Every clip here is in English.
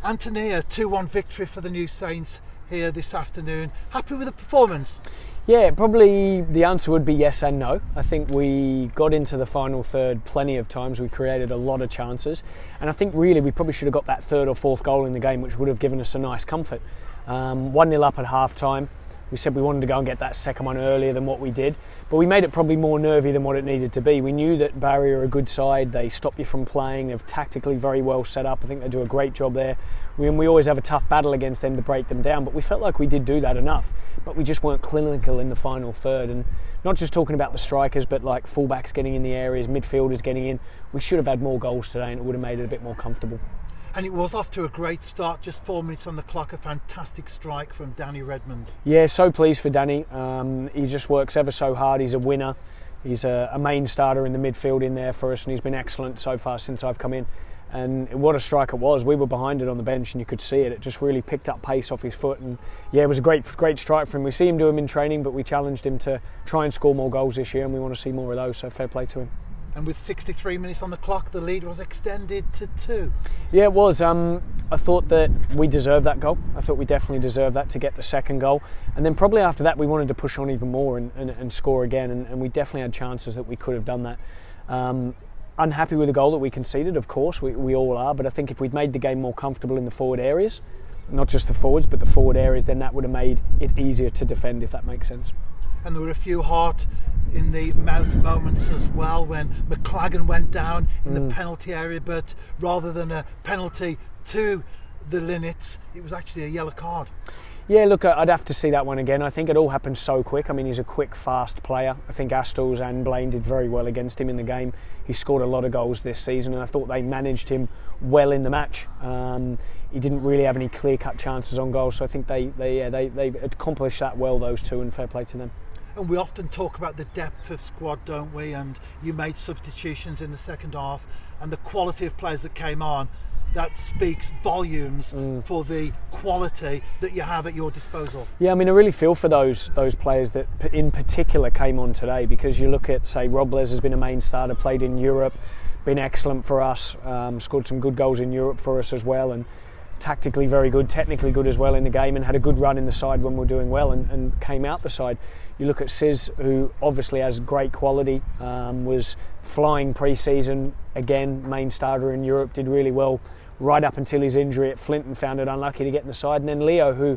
Anthony, a 2-1 victory for the New Saints here this afternoon. Happy with the performance? Yeah, probably the answer would be yes and no. I think we got into the final third plenty of times. We created a lot of chances. And I think really we probably should have got that third or fourth goal in the game, which would have given us a nice comfort. 1-0 up at half time. We said we wanted to go and get that second one earlier than what we did, but we made it probably more nervy than what it needed to be. We knew that Barry are a good side. They stop you from playing. They're tactically very well set up. I think they do a great job there. We always have a tough battle against them to break them down, but we felt like we did do that enough. But we just weren't clinical in the final third, and not just talking about the strikers, but like fullbacks getting in the areas, midfielders getting in. We should have had more goals today, and it would have made it a bit more comfortable. And it was off to a great start, just 4 minutes on the clock, a fantastic strike from Danny Redmond. Yeah, so pleased for Danny. He just works ever so hard. He's a winner. He's a main starter in the midfield in there for us, and he's been excellent so far since I've come in. And what a strike it was. We were behind it on the bench and you could see it. It just really picked up pace off his foot, and yeah, it was a great strike for him. We see him do them in training, but we challenged him to try and score more goals this year, and we want to see more of those, so fair play to him. And with 63 minutes on the clock, the lead was extended to 2. Yeah, it was. I thought that we deserved that goal. I thought we definitely deserved that to get the second goal. And then probably after that, we wanted to push on even more and score again. And we definitely had chances that we could have done that. Unhappy with the goal that we conceded, of course, we all are. But I think if we'd made the game more comfortable in the forward areas, not just the forwards, but the forward areas, then that would have made it easier to defend, if that makes sense. And there were a few heart in the mouth moments as well when McLagan went down in the penalty area, but rather than a penalty to the Linnets, it was actually a yellow card. Yeah, look, I'd have to see that one again. I think it all happened so quick. I mean, he's a quick, fast player. I think Astles and Blaine did very well against him in the game. He scored a lot of goals this season, and I thought they managed him well in the match. He didn't really have any clear-cut chances on goal, so I think they accomplished that well, those two, and fair play to them. And we often talk about the depth of squad, don't we? And you made substitutions in the second half, and the quality of players that came on, that speaks volumes for the quality that you have at your disposal. Yeah, I mean, I really feel for those players that in particular came on today, because you look at, say, Robles has been a main starter, played in Europe, been excellent for us, scored some good goals in Europe for us as well, and tactically very good, technically good as well in the game, and had a good run in the side when we were doing well, and came out the side. You look at Sis, who obviously has great quality, was flying pre-season, again, main starter in Europe, did really well right up until his injury at Flint and found it unlucky to get in the side. And then Leo, who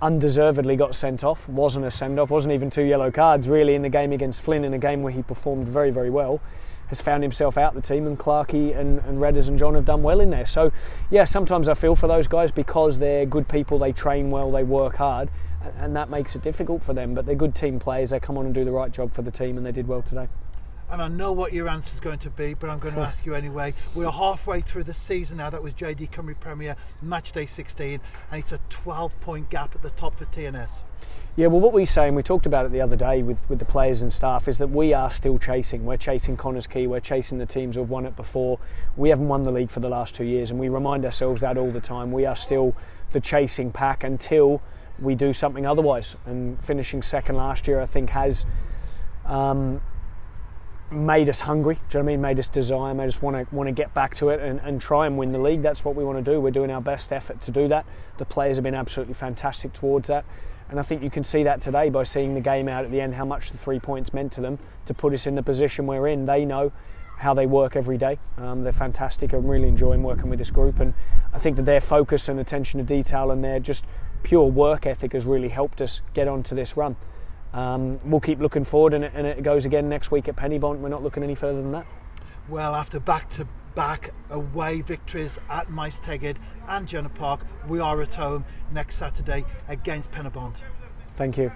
undeservedly got sent off, wasn't a send-off, wasn't even 2 yellow cards really in the game against Flint, in a game where he performed very, very well, has found himself out the team, and Clarkey and Redders and John have done well in there. So yeah, sometimes I feel for those guys because they're good people, they train well, they work hard, and that makes it difficult for them, but they're good team players. They come on and do the right job for the team, and they did well today. And I know what your answer is going to be, but I'm going to ask you anyway. We're halfway through the season now. That was JD Cymru Premier match day 16, and it's a 12-point gap at the top for TNS. Yeah, well, what we say, and we talked about it the other day with the players and staff, is that we are still chasing. We're chasing Connors Key, we're chasing the teams who have won it before. We haven't won the league for the last 2 years, and we remind ourselves that all the time. We are still the chasing pack until we do something otherwise. And finishing second last year, I think, has made us hungry. Do you know what I mean? Made us desire, made us want to get back to it and try and win the league. That's what we want to do. We're doing our best effort to do that. The players have been absolutely fantastic towards that, and I think you can see that today by seeing the game out at the end, how much the 3 points meant to them to put us in the position we're in. They know how they work every day. They're fantastic. I'm really enjoying working with this group, and I think that their focus and attention to detail and their just pure work ethic has really helped us get onto this run. We'll keep looking forward, and it goes again next week at Pennybont. We're not looking any further than that. Well, after back-to-back away victories at Maes Tegid and Jenner Park, we are at home next Saturday against Pennybont. Thank you.